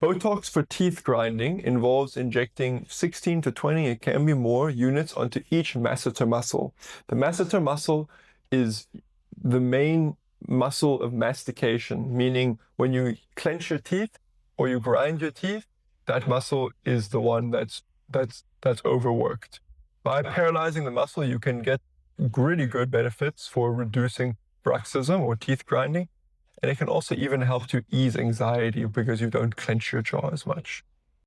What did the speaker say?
Botox for teeth grinding involves injecting 16 to 20, it can be more, units onto each masseter muscle. The masseter muscle is the main muscle of mastication, meaning when you clench your teeth or you grind your teeth, that muscle is the one that's overworked. By paralyzing the muscle, you can get really good benefits for reducing bruxism or teeth grinding. And it can also even help to ease anxiety because you don't clench your jaw as much.